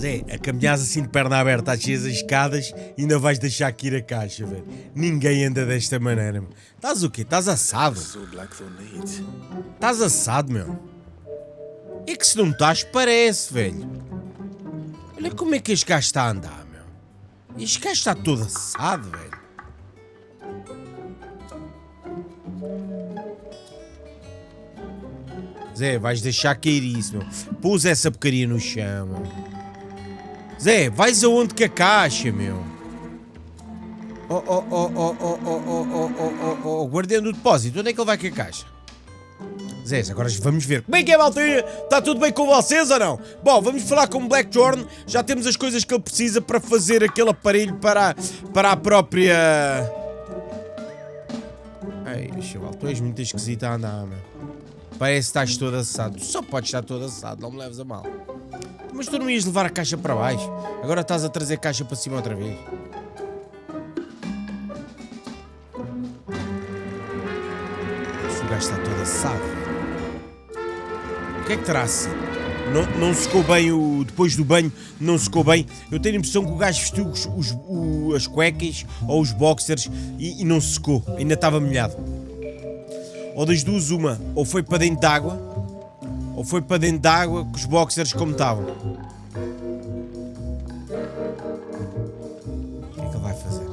Zé, a caminhares assim de perna aberta, às cheias as escadas, ainda vais deixar aqui ir a caixa, velho. Ninguém anda desta maneira, meu. Estás o quê? Estás assado? Estás assado, meu. É que se não estás, parece, velho. Olha como é que este gajo está a andar, meu. Este gajo está todo assado, velho. Zé, vais deixar cair isso, meu. Pôs essa porcaria no chão, meu. Zé, vais aonde que a caixa, meu? Guardião do depósito, onde é que ele vai com a caixa? Zé, agora vamos ver. Como é que é, maltinha? Está tudo bem com vocês ou não? Bom, vamos falar com o Blackthorn. Já temos as coisas que ele precisa para fazer aquele aparelho para a própria... Ei, chaval, tu és muito esquisito a andar, meu. Parece que estás todo assado. Tu só podes estar todo assado, não me leves a mal. Mas tu não ias levar a caixa para baixo. Agora estás a trazer a caixa para cima outra vez. O gajo está todo assado. O que é que terá sido? Não secou bem o... Depois do banho, não secou bem. Eu tenho a impressão que o gajo vestiu as cuecas ou os boxers e não secou. Ainda estava molhado. Ou das duas uma. Ou foi para dentro d'água. Ou foi para dentro d'água com os boxers como estavam. O que é que ele vai fazer?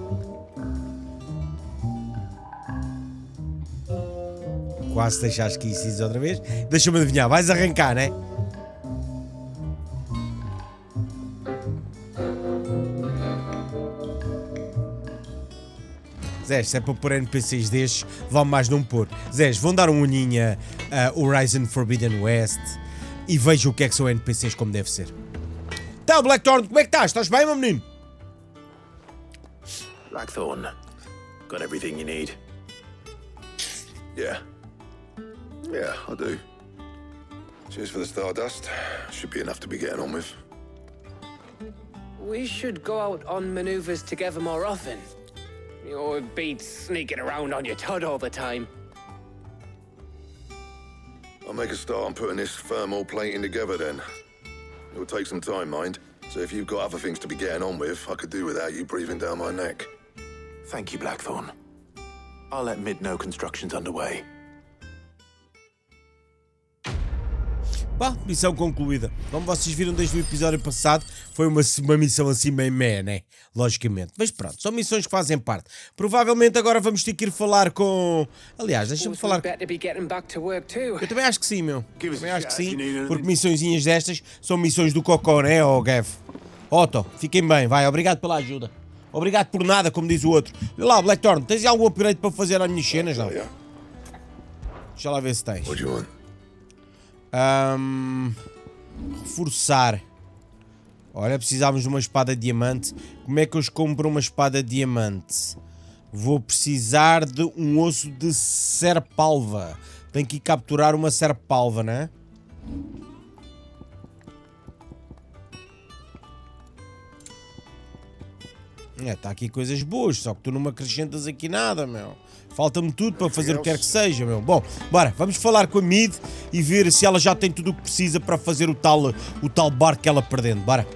Quase deixaste que isso outra vez. Deixa-me adivinhar, vais arrancar, né? Zés, se é para pôr NPCs destes, vale mais não pôr. Zés, vão dar um olhinho a Horizon Forbidden West e vejam o que é que são NPCs como deve ser. Então, Blackthorn, como é que estás? Estás bem, meu menino? Blackthorn, got everything you need? Yeah, I do. Cheers for the Stardust. Should be enough to be getting on with. We should go out on maneuvers together more often. Or be sneaking around on your tud all the time. I'll make a start on putting this thermal plating together then. It'll take some time, mind. So if you've got other things to be getting on with, I could do without you breathing down my neck. Thank you, Blackthorn. I'll let Mid know construction's underway. Pá, missão concluída. Como vocês viram desde o episódio passado, foi uma missão assim meio meh, né? Logicamente. Mas pronto, são missões que fazem parte. Provavelmente agora vamos ter que ir falar com... Aliás, deixa-me falar... Eu também acho que sim, meu. Também acho que sim, porque missõezinhas destas são missões do Cocó, né, oh, Gav? Otto, fiquem bem, vai. Obrigado pela ajuda. Obrigado por nada, como diz o outro. Olha lá, Blackthorn, tens algum upgrade para fazer às minhas cenas, não? Deixa lá ver se tens. Reforçar. Olha, precisávamos de uma espada de diamante. Como é que eu compro uma espada de diamante? Vou precisar de um osso de serpalva. Tenho que ir capturar uma serpalva, né? Tá aqui coisas boas, só que tu não me acrescentas aqui nada, meu. Falta-me tudo para fazer o que quer que seja, meu. Bom, bora, vamos falar com a Mid e ver se ela já tem tudo o que precisa para fazer o tal barco que ela perdendo. Bora.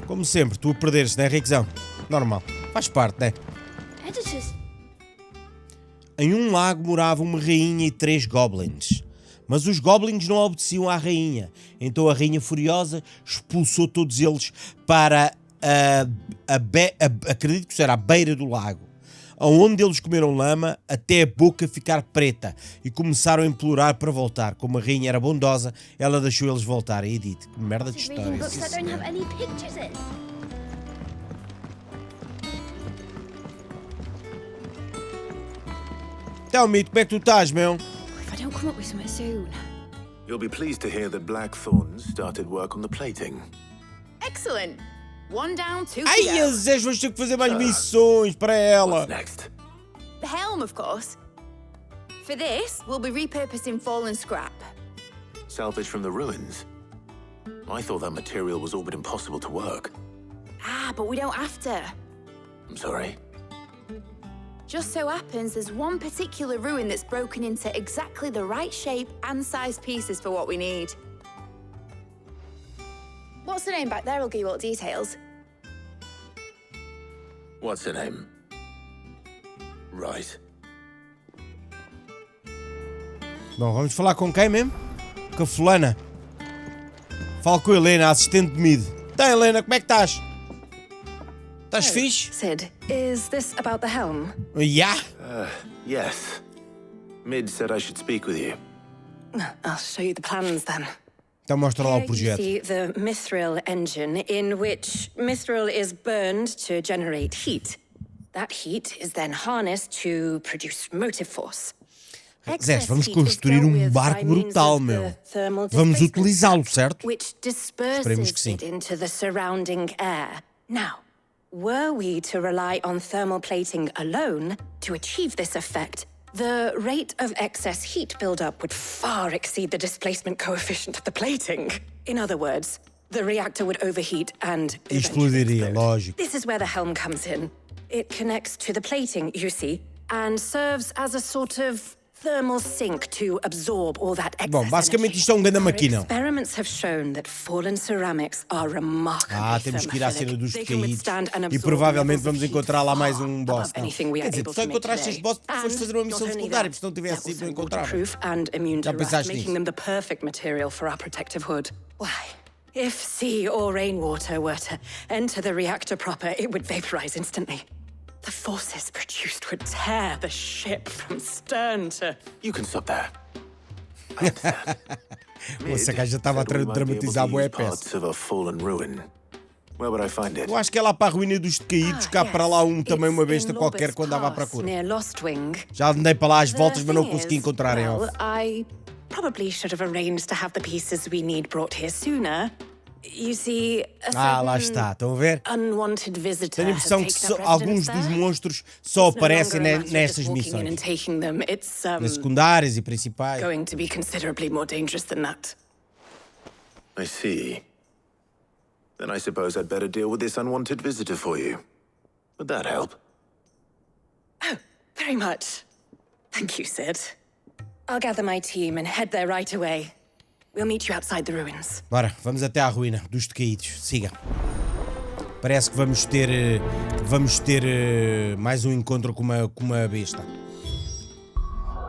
Como sempre, tu a perderes, né, Rickzão? Normal. Faz parte, né? Em um lago morava uma rainha e 3 goblins. Mas os goblins não obedeciam à rainha. Então a rainha furiosa expulsou todos eles para acredito que será a beira do lago, onde eles comeram lama até a boca ficar preta e começaram a implorar para voltar. Como a rainha era bondosa, ela deixou eles voltarem. E dito, que merda de história. Tell me, como é que tu estás, meu? If I don't come up with something soon. You'll be pleased to hear that Blackthorn started work on the plating. Excellent. One down, 2 to go. Ai, Zé, vamos ter que fazer mais missões para ela. What's next? The helm, of course. For this, we'll be repurposing fallen scrap. Salvage from the ruins. I thought that material was all but impossible to work. Ah, but we don't have to. I'm sorry. Just so happens there's one particular ruin that's broken into exactly the right shape and size pieces for what we need. What's the name back there? I'll give you all the details. What's her name? Right. Bom, vamos falar com quem mesmo? Com a fulana. Falo com a Helena, a assistente de mid. Tá, Helena, como é que estás? Estás fixe? Sid, is this about the helm? Yeah. Yes. Mid said I should speak with you. I'll show you the plans then. Então mostra lá o Here you projeto. see the mithril engine, in which mithril is burned to generate heat. That heat is then harnessed to produce motive force. Zé, vamos construir um barco brutal, meu. Vamos utilizá-lo, certo? Which Esperemos que sim. disperses it into the surrounding air. Now, were we to rely on thermal plating alone to achieve this effect, the rate of excess heat buildup would far exceed the displacement coefficient of the plating. In other words, the reactor would overheat and Explodiria, lógico. This is where the helm comes in. It connects to the plating, you see, and serves as a sort of thermal sink to absorb all that excess Bom, basicamente energy. isto é um grande Our maquinão. Experiments have shown that fallen ceramics are remarkably Temos que ir à cena dos They can decaídos. withstand and E absorb provavelmente levels vamos of heat encontrar lá mais far um boss. above Não. anything we Quer are dizer, able só to make encontraste este today. boss porque foste And fazer uma not missão only secundária, that, porque se não tivesse they're sido, não also encontrava. waterproof and immune Já to rust, pensaste making nisso? them the perfect material for our protective hood. Why? If sea or rainwater were to enter the reactor proper, it would vaporize instantly. The forces produced would tear the ship from stern to... You can stop there. I understand. Essa gaja estava a said we might be able dramatizar to bué use peça. parts of a fallen ruin. Where would I find it? Eu acho que é lá para a ruína dos decaídos, cá para lá também uma besta It's in qualquer Lorbit's quando andava à Pass, procura. near Lostwing. Já andei para lá às voltas, mas não The consegui thing is, encontrar em well, off. I probably should have arranged to have the pieces we need brought here sooner. You see, a Lá certain está, estão a ver? unwanted visitor Tenho a has impressão que taken up alguns residence dos there. monstros só It's no aparecem longer a matter of nestas just walking in and missões. taking them. It's Nas secundárias e principais. going to be considerably more dangerous than that. I see. Then I suppose I'd better deal with this unwanted visitor for you. Would that help? Very much. Thank you, Sid. I'll gather my team and head there right away. We'll meet you outside the ruins. Bora, vamos até à ruína dos decaídos. Siga. Parece que vamos ter mais um encontro com uma besta.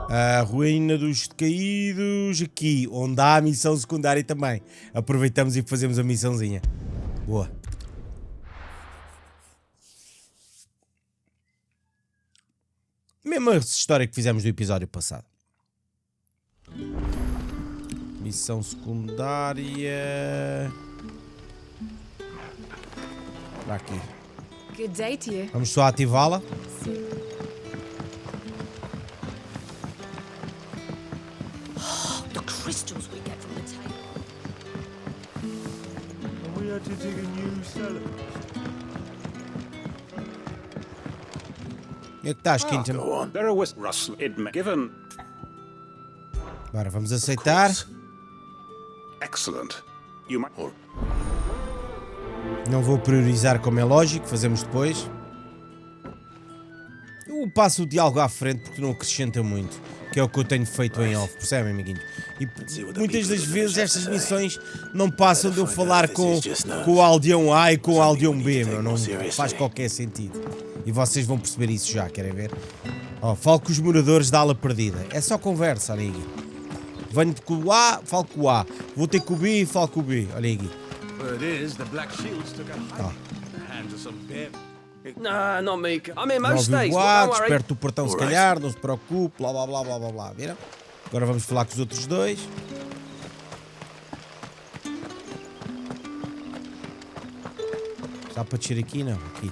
A ruína dos decaídos, aqui, onde há a missão secundária também. Aproveitamos e fazemos a missãozinha. Boa. Mesma história que fizemos no episódio passado. Missão secundária. Para aqui. Good day to you. Vamos só ativá-la. The crystals we get from the table. We had to dig a new cellar. Onde é que estás, Quinton? Go on. There was Russell Idman given. Bora, vamos aceitar. Excellent. You might. Não vou priorizar como é lógico, fazemos depois. Eu passo o diálogo à frente porque não acrescenta muito, que é o que eu tenho feito em off, percebem, amiguinhos? E muitas das vezes estas missões não passam de eu falar com o aldeão A e com o aldeão B, meu, não faz qualquer sentido. E vocês vão perceber isso já, querem ver? Ó, falo com os moradores da ala perdida, é só conversa, olha aí. Venho com o A, falo com o A. Vou ter com o B e falo com o B, olha aí. Word is the Black Shields took a hike Ah. at the hands of some bear. Nah, not me. I'm in Não most ouvi days. o A, Don't worry. desperto o portão se calhar, não se preocupe, blá blá blá blá blá blá, viram? Agora vamos falar com os outros dois. Está para descer aqui? Não, aqui.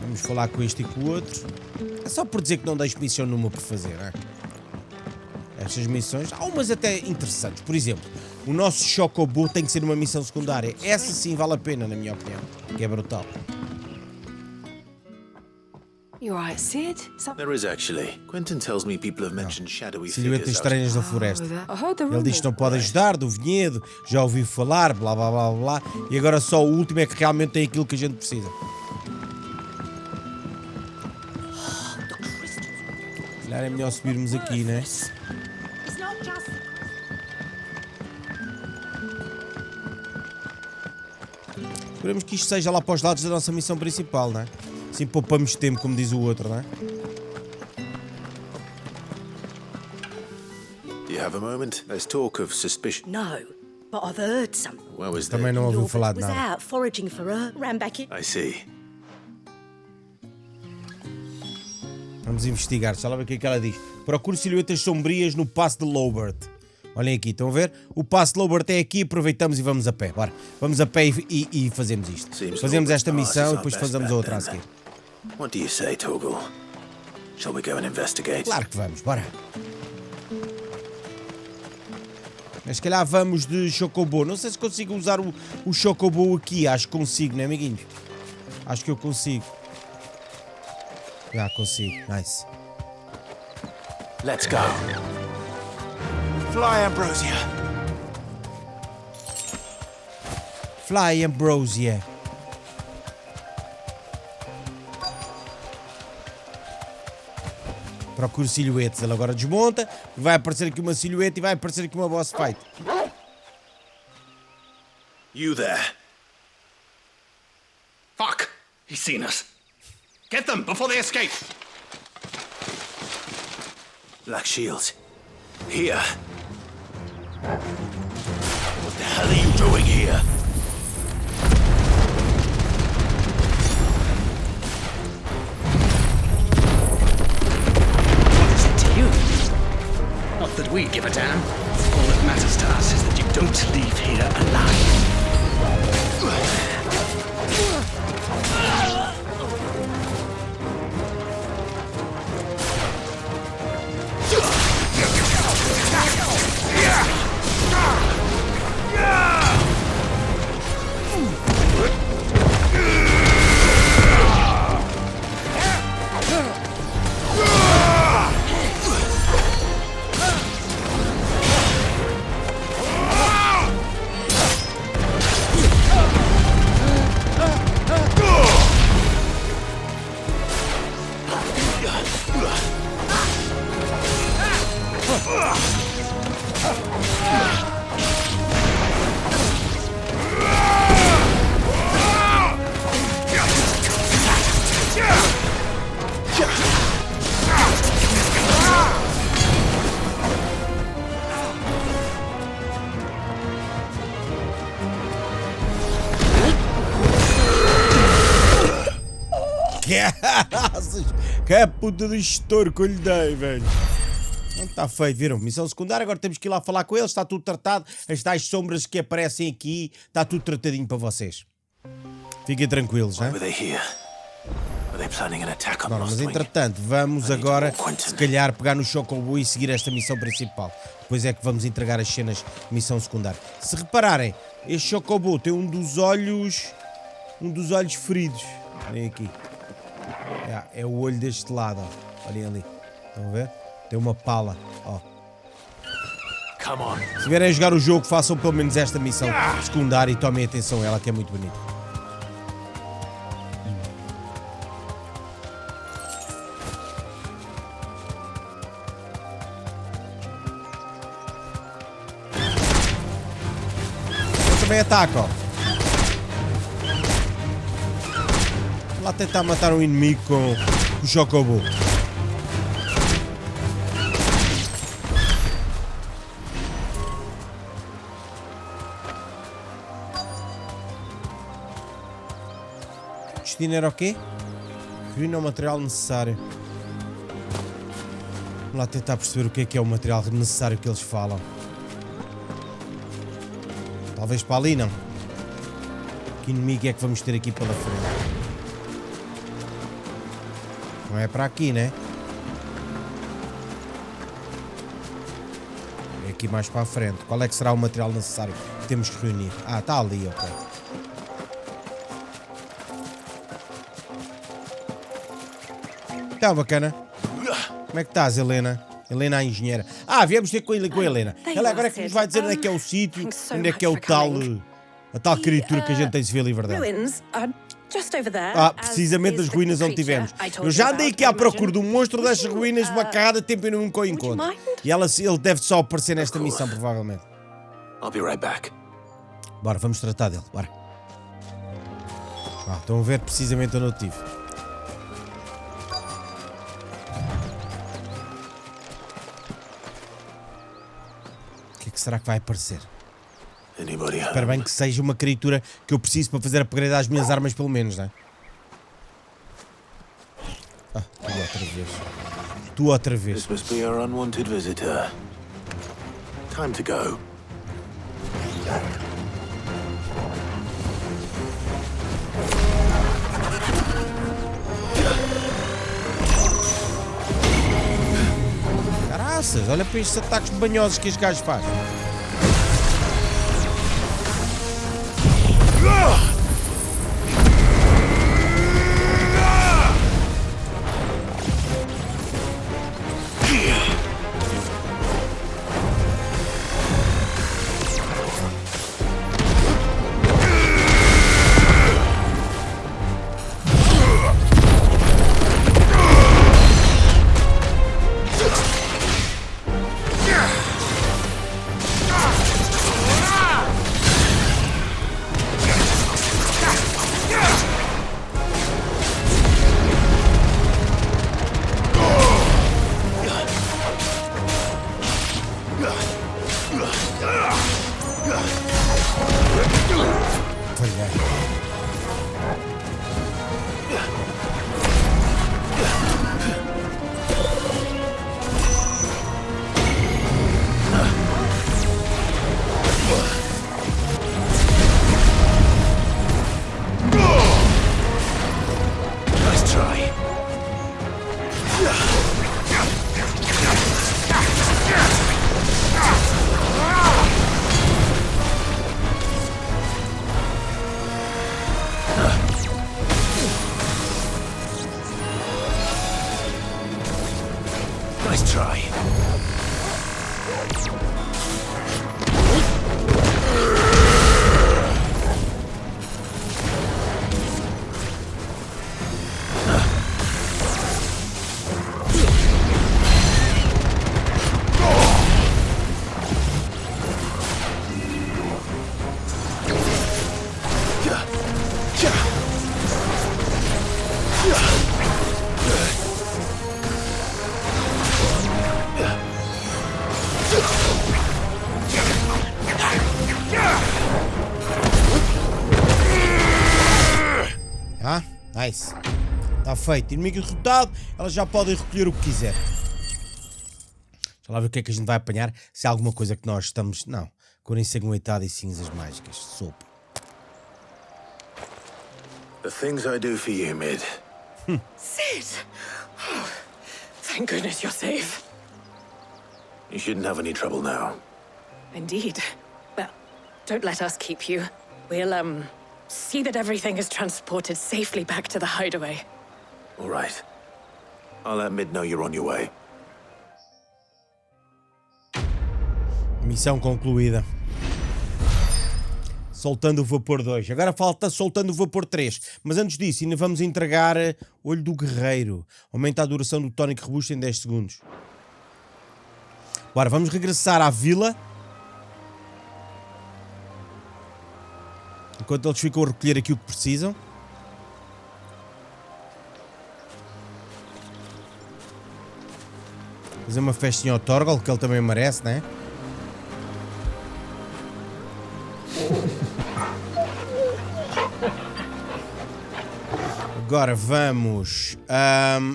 Vamos falar com este e com o outro. É só por dizer que não deixo missão nenhuma por fazer, não é? Estas missões, há umas até interessantes. Por exemplo, o nosso Chocobo tem que ser uma missão secundária. Essa sim vale a pena, na minha opinião, que é brutal. You alright, Sid? There is actually. Quentin tells me people have mentioned shadowy Silhuetas figures out. estranhas da floresta. I heard the Ele diz que não pode ajudar, do vinhedo, já ouviu falar, blá blá blá blá, e agora só o último é que realmente tem aquilo que a gente precisa. Se calhar é melhor subirmos aqui, né? Esperemos que isto seja lá para os lados da nossa missão principal, não é? Assim poupamos tempo, como diz o outro, não é? Do you have a moment? There's talk of suspicion. No, but I've heard something. Where was Também that? não ouviu Norfolk falar de was nada. out foraging for her, ran back in. I see. Vamos investigar, deixa lá ver o que é que ela diz. Procure silhuetas sombrias no passo de Lobert. Olhem aqui, estão a ver? O passo de Lobert é aqui, aproveitamos e vamos a pé. Bora, vamos a pé e fazemos isto. Fazemos esta missão e depois fazemos a outra a seguir. What do you say, Torgal? Shall we go and investigate? Claro que vamos, bora. Mas se calhar vamos de Chocobo. Não sei se consigo usar o Chocobo aqui. Acho que consigo, não é, amiguinhos? Acho que eu consigo. Já consigo, nice. Let's go. Fly, Ambrosia. Fly, Ambrosia. Procure silhuetas. Ele agora desmonta. Vai aparecer aqui uma silhueta e vai aparecer aqui uma boss fight. You there. Fuck! He's seen us. Get them before they escape! Black Shields. Here. What the hell are you doing here? What is it to you? Not that we give a damn. All that matters to us is that you don't leave here alive. Que é a puta do estouro que eu lhe dei, velho. Não está feito, viram? Missão secundária, agora temos que ir lá falar com eles, está tudo tratado. As tais sombras que aparecem aqui, está tudo tratadinho para vocês. Fiquem tranquilos, né? Não, mas entretanto, vamos agora, se calhar, pegar no Chocobo e seguir esta missão principal. Depois é que vamos entregar as cenas de missão secundária. Se repararem, este Chocobo tem um dos olhos feridos. Olhem aqui. É o olho deste lado, ó. Olhem ali. Estão a ver? Tem uma pala, ó. Se vierem a jogar o jogo, façam pelo menos esta missão secundária e tomem atenção a ela, que é muito bonita. Eu também ataco, ó. Vou lá tentar matar um inimigo com o Chocobo. O destino era o quê? Reúne o material necessário. Vamos lá tentar perceber o que é o material necessário que eles falam. Talvez para ali, não. Que inimigo é que vamos ter aqui pela frente? Não é para aqui, né? É aqui mais para a frente. Qual é que será o material necessário que temos que reunir? Ah, está ali, ok. Então, bacana. Como é que estás, Helena? Helena, a engenheira. Viemos ter com a Helena. Ela agora é que nos vai dizer onde é que é o sítio, onde é que é o tal... a tal criatura que a gente tem de se ver a liberdade. Precisamente as ruínas onde tivemos. Eu já andei aqui à procura do monstro das ruínas uma carrada de tempo e nunca o encontro. E ele deve só aparecer nesta missão, provavelmente. I'll be right back. Bora, vamos tratar dele, bora. Estão a ver precisamente onde eu estive. O que é que será que vai aparecer? Espero bem que seja uma criatura que eu preciso para fazer upgrade às minhas armas, pelo menos, não é? Tu outra vez. Tu outra vez. This must be our unwanted visitor. Time to go. Caraças, olha para estes ataques banhosos que este gajo faz. Nice. Está feito. Inimigo derrotado. Elas já podem recolher o que quiser. Deixa lá ver o que é que a gente vai apanhar. Se há alguma coisa que nós estamos... Não. Cor ensanguentada e cinzas mágicas. Sopa. The things I do for you, Mid. Sid! Oh, thank goodness you're safe. You shouldn't have any trouble now. Indeed. Well, don't let us keep you. We'll, see that everything is transported safely back to the hideaway. All right. I'll let Mid know you're on your way. Missão concluída. Soltando o vapor 2. Agora falta soltando o vapor 3. Mas antes disso, ainda vamos entregar Olho do Guerreiro. Aumenta a duração do tónico robusto em 10 segundos. Bora, vamos regressar à vila. Enquanto eles ficam a recolher aqui o que precisam. Fazer uma festinha ao Torgal, que ele também merece, não é? Agora vamos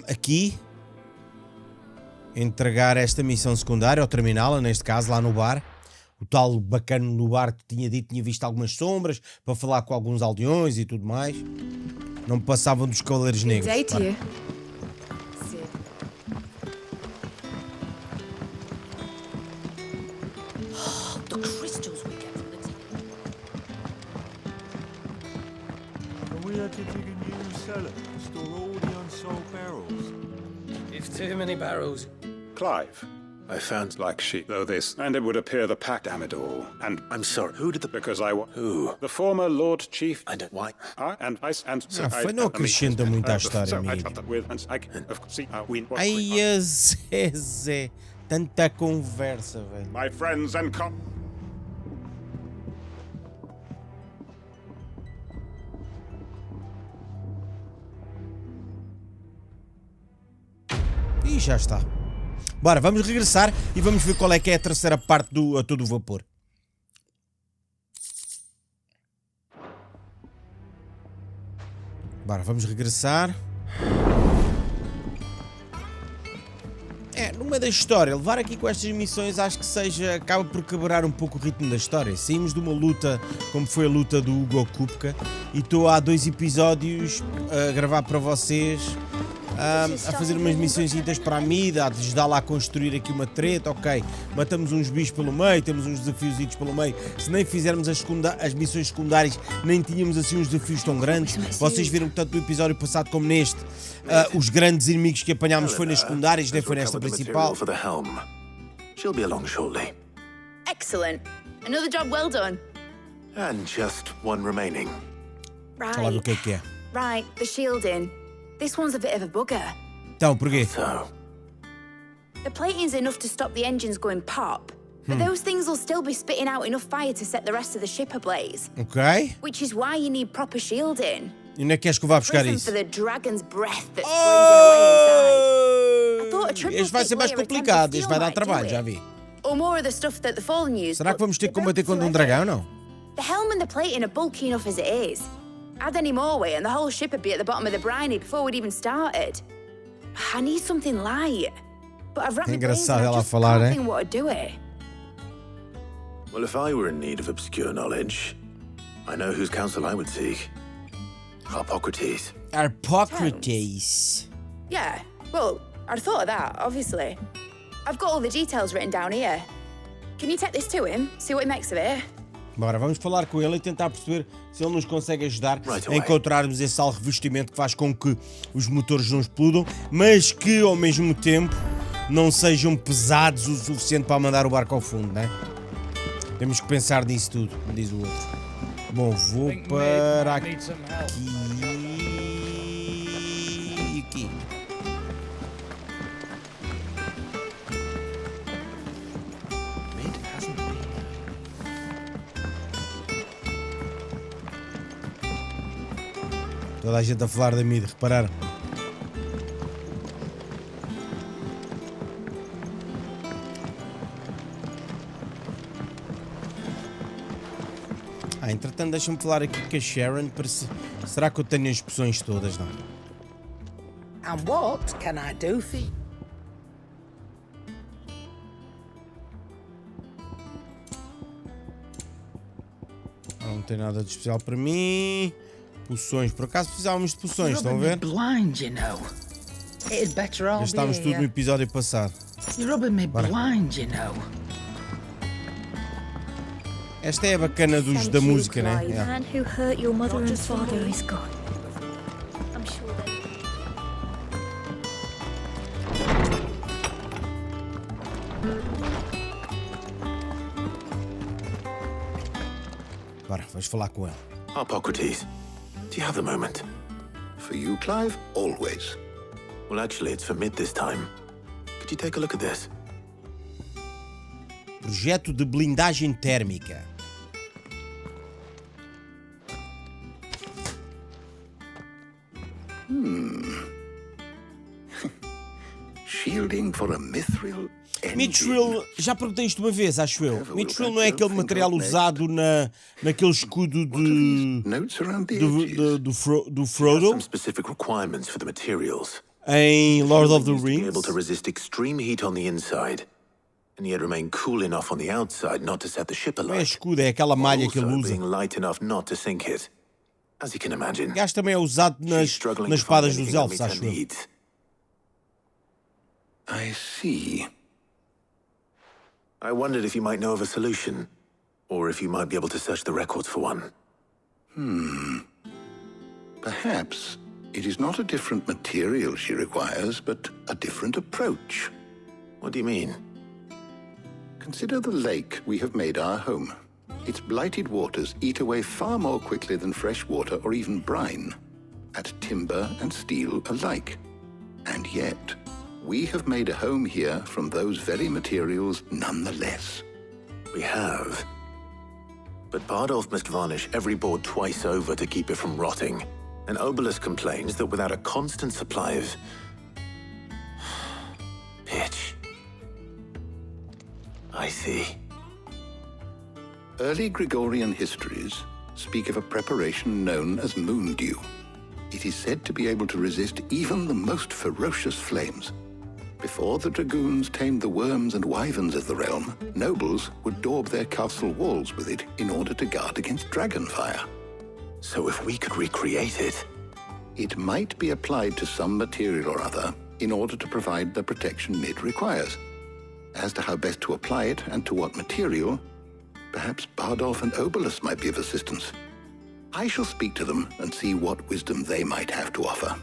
aqui entregar esta missão secundária, ou terminá-la, neste caso, lá no bar. O tal bacana no bar que tinha dito, tinha visto algumas sombras para falar com alguns aldeões e tudo mais. Não me passavam dos Cavaleiros Negros. We had to dig a new cellar to store all the unsold barrels. Too many barrels. Clive. I found... Like sheep, though this, and it would appear the pack, damn it all. And I'm sorry, who did the... because I was... Who? The former Lord Chief... I don't... Why? And I... And so foi não acrescenta muito à história, amigo. Ai, Zé, tanta conversa, velho. My friends and E já está. Bora, vamos regressar e vamos ver qual é que é a terceira parte do A Todo Vapor. Bora, vamos regressar. No meio da história, levar aqui com estas missões acho que acaba por quebrar um pouco o ritmo da história. Saímos de uma luta, como foi a luta do Hugo Kupka, e estou há 2 episódios a gravar para vocês, a fazer umas missões para a Mida, a ajudar lá a construir aqui uma treta. Ok, matamos uns bichos pelo meio, temos uns desafios pelo meio. Se nem fizermos as missões secundárias, nem tínhamos assim uns desafios tão grandes. Vocês viram que tanto no episódio passado como neste, os grandes inimigos que apanhámos foi nas secundárias, nem foi nesta principal. She'll be along shortly. Excellent. Another job well done. And just one remaining. Fala do que é. Right, the shielding. This one's a bit of a bugger. Então, porquê? So, The plating's enough to stop the engines going pop, but those things will still be spitting out enough fire to set the rest of the ship ablaze. Ok. Which is why you need proper shielding. E onde é que queres que eu vá buscar Listen isso? for the dragon's breath that's blazing away inside. I thought a triple Este vai ser mais complicado, este vai dar trabalho, já vi. Or more of the stuff that the Fallen use. Será que vamos ter que combater contra um dragão, não? The helm and the plating are bulky enough as it is. Add any more weight and the whole ship would be at the bottom of the briny before we'd even started. I need something light. But I've wrapped my brains engraçado and I ela just falar, can't hein? think what to do it. well, if I were in need of obscure knowledge, I know whose counsel I would seek. Harpocrates. Harpocrates. Yeah, well, I'd thought of that, obviously. I've got all the details written down here. Can you take this to him, see what he makes of it? Bora, vamos falar com ele e tentar perceber se ele nos consegue ajudar Right a away. encontrarmos esse tal revestimento que faz com que os motores não explodam, mas que ao mesmo tempo não sejam pesados o suficiente para mandar o barco ao fundo, né? Temos que pensar nisso tudo, como diz o outro. Bom, vou para aqui. Aqui. Toda a gente a falar da mid, repararam? Entretanto, deixa-me falar aqui com a Sharon para se... Será que eu tenho as poções todas? Não. And what can I do for you? Não tem nada de especial para mim. Poções, por acaso precisávamos de poções, estão a ver? Blind, you know. It'd better all Já estávamos tudo no episódio passado. You're rubbing me blind, you know. Esta é a bacana da música, né? The man who hurt your mother and father is gone. I'm sure they... Bora, vamos falar com ele. Harpocrates, do you have a moment? For you, Clive, always. Well, actually, it's for mid this time. Could you take a look at this? Projeto de blindagem térmica. Shielding for a mithril engine. Mithril, já perguntei isto uma vez, acho eu. Mithril não é aquele material usado naquele escudo Notes around the edges. do There are Frodo some specific requirements for the materials. em Lord of the Used to be Rings. able to resist extreme heat on the inside, and yet remain cool enough on the outside not to set the ship Não é alight. escudo, é aquela malha que ele Also usa. being light enough not to sink it. As you can imagine, O gajo também é usado she's nas struggling to find espadas dos anything that elfos, meets her acho eu. needs. I see. I wondered if you might know of a solution, or if you might be able to search the records for one. Perhaps It is not a different material she requires, but a different approach. What do you mean? Consider the lake we have made our home. Its blighted waters eat away far more quickly than fresh water or even brine, at timber and steel alike. And yet, we have made a home here from those very materials nonetheless. We have. But Bardolph must varnish every board twice over to keep it from rotting. And Obelisk complains that without a constant supply of pitch. I see. Early Gregorian histories speak of a preparation known as moon dew. It is said to be able to resist even the most ferocious flames. Before the dragoons tamed the worms and wyverns of the realm, nobles would daub their castle walls with it in order to guard against dragon fire. So if we could recreate it... It might be applied to some material or other in order to provide the protection it requires. As to how best to apply it and to what material, perhaps Bardolph and Obelisk might be of assistance. I shall speak to them and see what wisdom they might have to offer.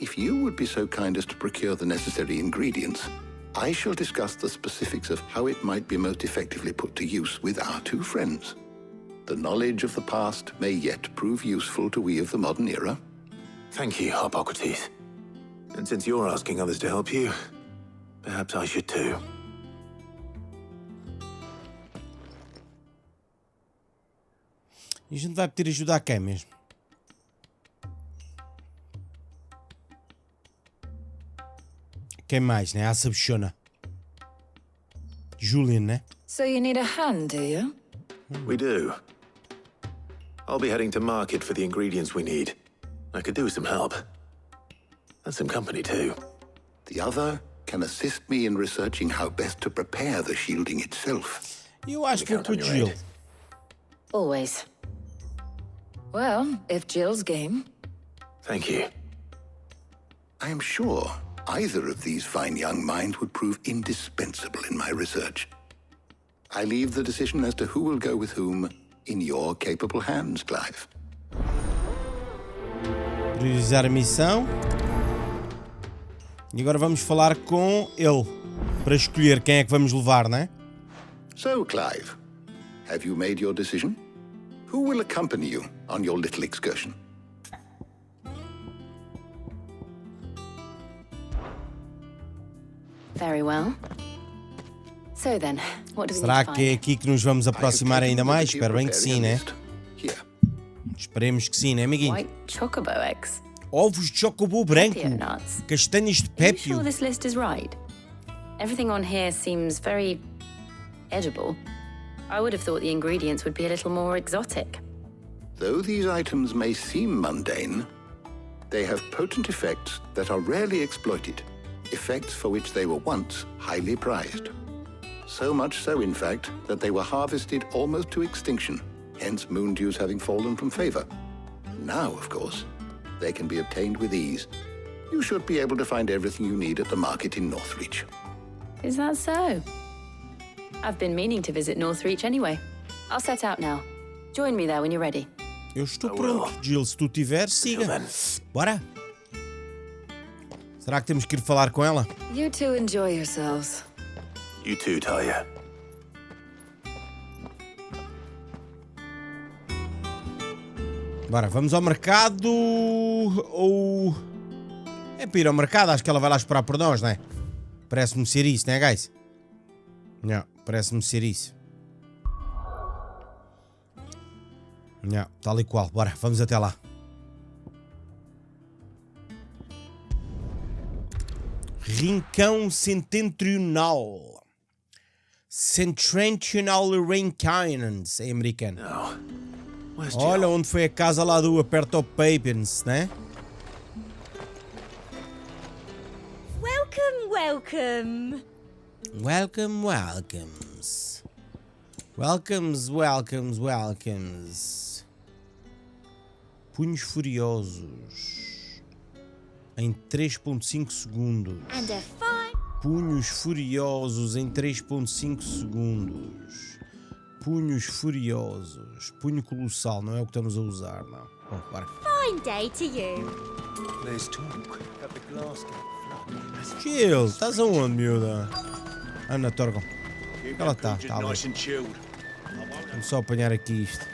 If you would be so kind as to procure the necessary ingredients, I shall discuss the specifics of how it might be most effectively put to use with our two friends. The knowledge of the past may yet prove useful to we of the modern era. Thank you, Hippocrates. And since you're asking others to help you, perhaps I should too. E a gente vai pedir ajuda a quem mesmo? Quem mais, né? A sabichona. Julian, né? So you need a hand, do you? We do. I'll be heading to market for the ingredients we need. I could do with some help. And some company too. The other can assist me in researching how best to prepare the shielding itself. Eu acho que vou com Jill. Always. Well, if Jill's game. Thank you. I am sure either of these fine young minds would prove indispensable in my research. I leave the decision as to who will go with whom in your capable hands, Clive. Priorizar a missão. E agora vamos falar com ele para escolher quem é que vamos levar, não é? So, Clive, have you made your decision? Who will accompany you on your little excursion? Very well. So then, what do we Será need to que é find? aqui que nos vamos aproximar ainda mais? Espero bem que sim, né? Esperemos que sim, né, amiguinho? White chocobo eggs. Ovos de chocobo branco, Pepio nuts. castanhas de Are you pépio. sure this list is right? Everything on here seems very edible. I would have thought the ingredients would be a little more exotic. Though these items may seem mundane, they have potent effects that are rarely exploited, effects for which they were once highly prized. So much so, in fact, that they were harvested almost to extinction, hence moon dews having fallen from favor. Now, of course, they can be obtained with ease. You should be able to find everything you need at the market in Northreach. Is that so? I've been meaning to visit Northreach anyway. I'll set out now. Join me there when you're ready. Eu estou pronto, Jill. Se tu tiveres, siga. Bora. Será que temos que ir falar com ela? You two enjoy yourselves. You too, Talia. Bora, vamos ao mercado ou... É para ir ao mercado, acho que ela vai lá esperar por nós, não é? Parece-me ser isso, não é, guys? Não, parece-me ser isso. Não, tal e qual. Bora, vamos até lá. Rincão Setentrional. Setentrional Rincões, é americano. Olha onde foi a casa lá do Aperto Papens, né? Welcome, welcome. Welcome, welcomes. Welcomes, welcomes, welcomes. Punhos Furiosos. Em 3.5 segundos. And a fine. Punhos Furiosos em 3.5 segundos. Punhos furiosos. Punho colossal, não é o que estamos a usar, não. Bom, bora. Fine day to you. There's talk that the glass gate flood. Chill, estás aonde, miúda? Ana Torgon. Ela está ali. Vamos só apanhar aqui isto.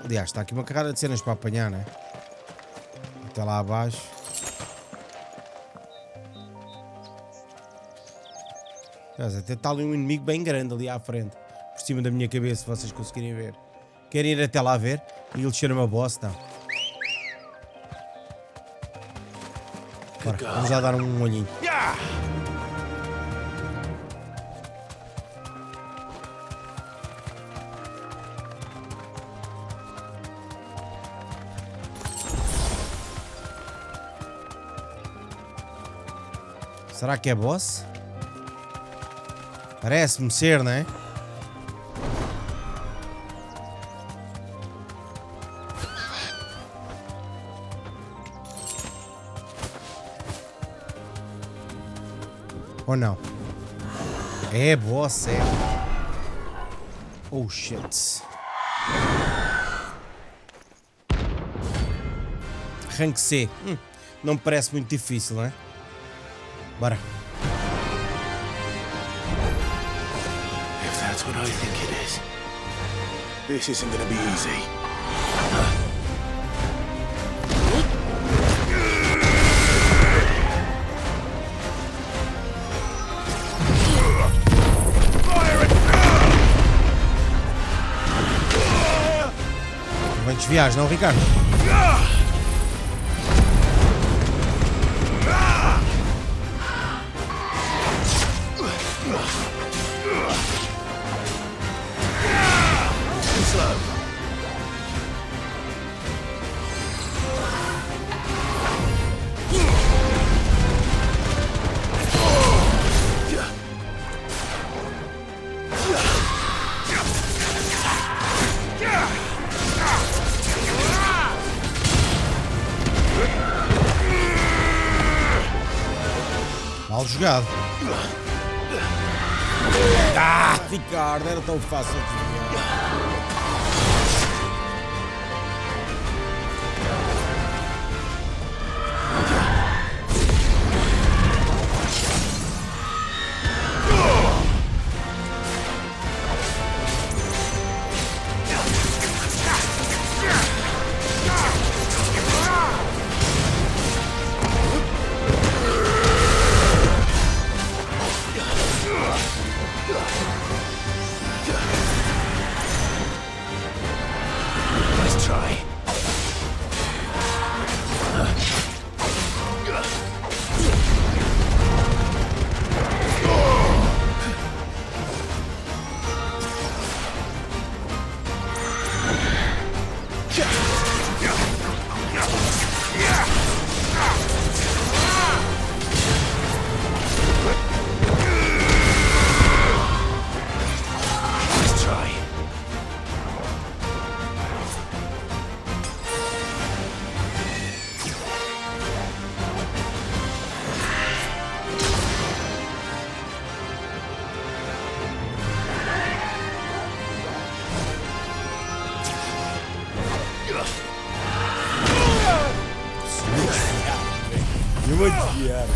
Aliás, está aqui uma carrada de cenas para apanhar, né? Até lá abaixo. Até está ali um inimigo bem grande ali à frente. Por cima da minha cabeça, se vocês conseguirem ver. Querem ir até lá ver? E ele cheira uma bosta. Bora, vamos já dar um olhinho. Será que é boss? Parece-me ser, não é? Ou não? É boss, é. Oh shit. Rank C. Não me parece muito difícil, não é? Bora. If that's what I think it is, this isn't gonna be easy. Não vai desviar, não, Ricardo? Mal jogado. Ricardo, era tão fácil de desviar. Eu vou desviar.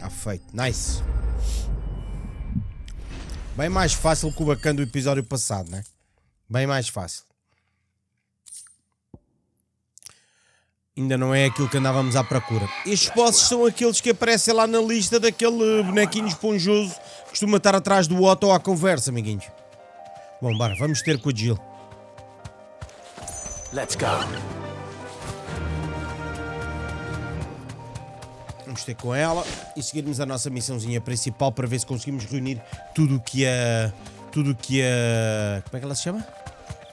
Feito, nice. Bem mais fácil que o bacana do episódio passado, né? Bem mais fácil. Ainda não é aquilo que andávamos à procura. Estes bosses são aqueles que aparecem lá na lista daquele bonequinho esponjoso que costuma estar atrás do Otto à conversa, amiguinhos. Bom, bora, vamos ter com a Jill. Let's go. Vamos ter com ela e seguirmos a nossa missãozinha principal para ver se conseguimos reunir tudo o que a... como é que ela se chama?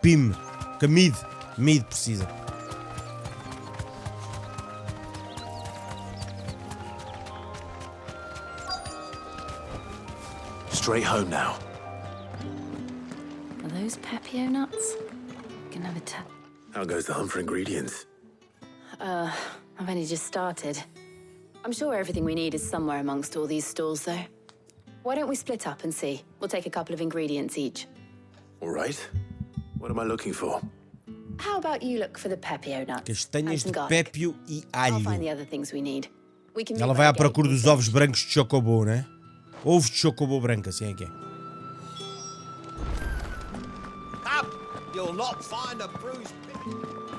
PIM. Que a Mid precisa. Straight home now. those Pepio nuts? Can have a tap. How goes the hunt for ingredients? I've only just started. I'm sure everything we need is somewhere amongst all these stalls, though. Why don't we split up and see? We'll take a couple of ingredients each. All right. What am I looking for? How about you look for the Pepio nuts? Castanhas de pépio e I'll alho. find the other things we need. We can Ela vai à procura dos ovos brancos de chocobo, né? Ovos de chocobo branco, assim é que é. Up! You'll not find a bruised pig.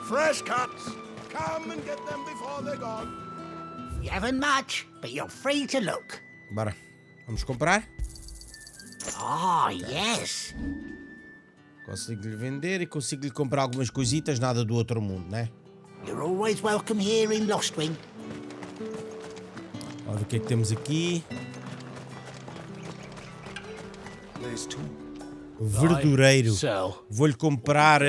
Fresh cuts. Come and get them before they're gone. You haven't much, but you're free to look. Bora. Vamos comprar? Ah, yes. Consigo-lhe vender e consigo-lhe comprar algumas coisitas, nada do outro mundo, né? You're always welcome here in Lostwing. Olha o que é que temos aqui. Verdureiro. Vou-lhe comprar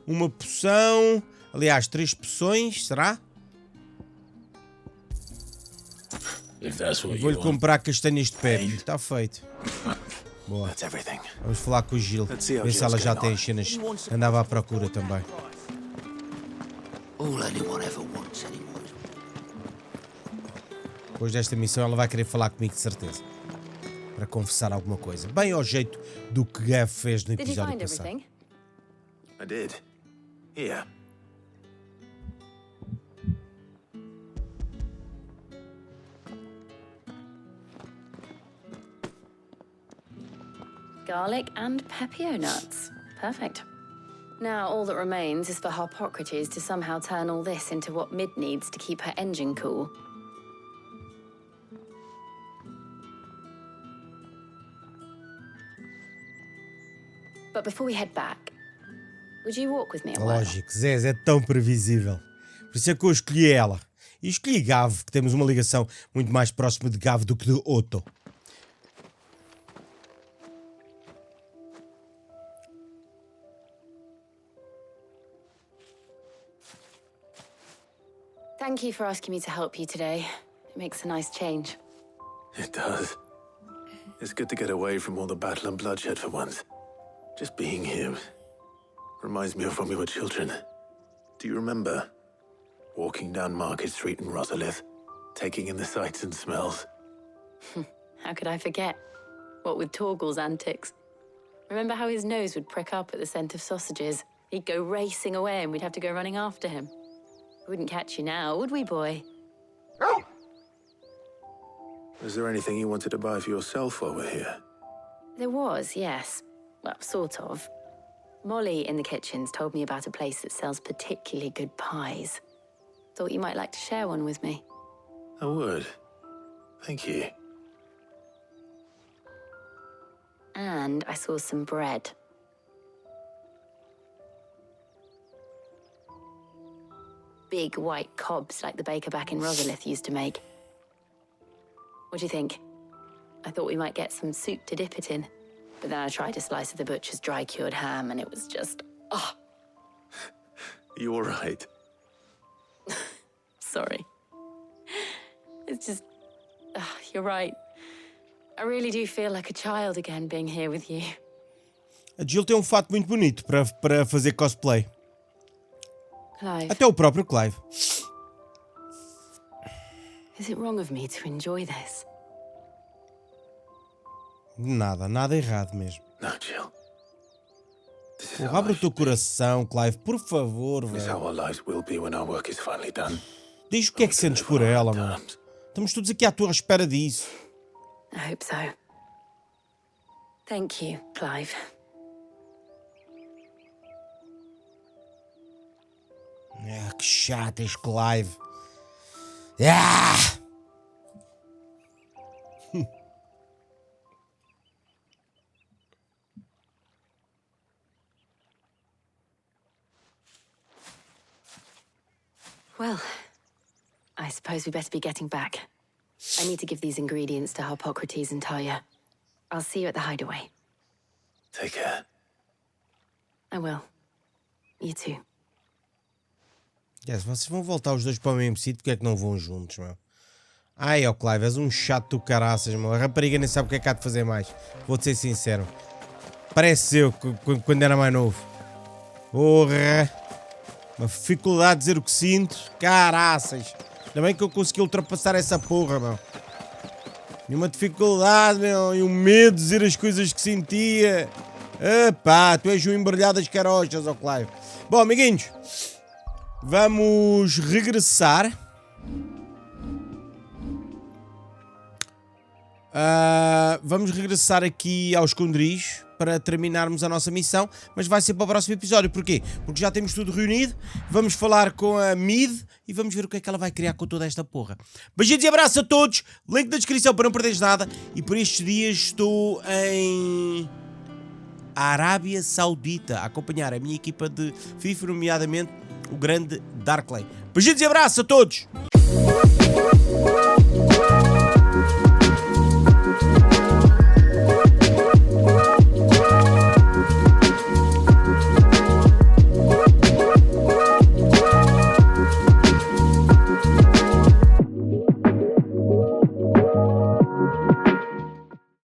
uma poção. Aliás, 3 poções, será? Vou-lhe comprar castanhas de pépio. Está feito. Boa. Vamos falar com o Gil. Ver se ela já tem as cenas. Andava à procura também. Depois desta missão ela vai querer falar comigo de certeza. Para confessar alguma coisa. Bem ao jeito do que Gav fez no episódio passado. I did. Here. Garlic and Pepio nuts. Perfect. Now all that remains is for Harpocrates to somehow turn all this into what Mid needs to keep her engine cool. But before we head back, would you walk with me a while? Lógico, Zez é tão previsível. Por isso é que eu escolhi ela. E escolhi Gav, que temos uma ligação muito mais próxima de Gav do que de Otto. Thank you for asking me to help you today. It makes a nice change. It does. It's good to get away from all the battle and bloodshed for once. Just being here reminds me of when we were children. Do you remember walking down Market Street in Rosalith, taking in the sights and smells? How could I forget? What with Torgal's antics. Remember how his nose would prick up at the scent of sausages? He'd go racing away and we'd have to go running after him. We wouldn't catch you now, would we, boy? Was there anything you wanted to buy for yourself while we're here? There was, yes. Well, sort of. Molly in the kitchens told me about a place that sells particularly good pies. Thought you might like to share one with me. I would. Thank you. And I saw some bread. Big white cobs like the baker back in Rosalith used to make. What do you think? I thought we might get some soup to dip it in. But then I tried a slice of the butcher's dry-cured ham and it was just... oh. You all right? Sorry. It's just... you're right. I really do feel like a child again being here with you. A Jill tem fato muito bonito para fazer cosplay. Clive. Até o próprio Clive. Is it wrong of me to enjoy this? Nada errado mesmo. No, Jill. Pô, abre o teu coração, Clive, por favor, This is how our lives will be when our work is finally done. Diz o que é que sentes por ela, mano. Estamos todos aqui à tua espera disso. I hope so. Thank you, Clive. Ah, que chato és, Clive. Ah! Well, I suppose we better be getting back. I need to give these ingredients to Harpocrates and Talia. I'll see you at the hideaway. Take care. I will. You too. Yes, vocês vão voltar os dois para o mesmo sítio, porque é que não vão juntos, meu? Ai, ó Clive, és um chato do caraças, meu. A rapariga nem sabe o que é que há de fazer mais. Vou-te ser sincero. Parece eu quando era mais novo. Porra! Uma dificuldade de dizer o que sinto. Caraças! Ainda bem que eu consegui ultrapassar essa porra, meu. E uma dificuldade, meu. E um medo de dizer as coisas que sentia. Epá, tu és um embrulhado das carochas, ó Clive. Bom, amiguinhos. Vamos regressar. Vamos regressar aqui aos esconderijos para terminarmos a nossa missão, mas vai ser para o próximo episódio. Porquê? Porque já temos tudo reunido, vamos falar com a Mid e vamos ver o que é que ela vai criar com toda esta porra. Beijinhos e abraços a todos, link na descrição para não perderes nada, e por estes dias estou em Arábia Saudita a acompanhar a minha equipa de FIFA, nomeadamente o grande Darkley. Beijinhos e abraços a todos!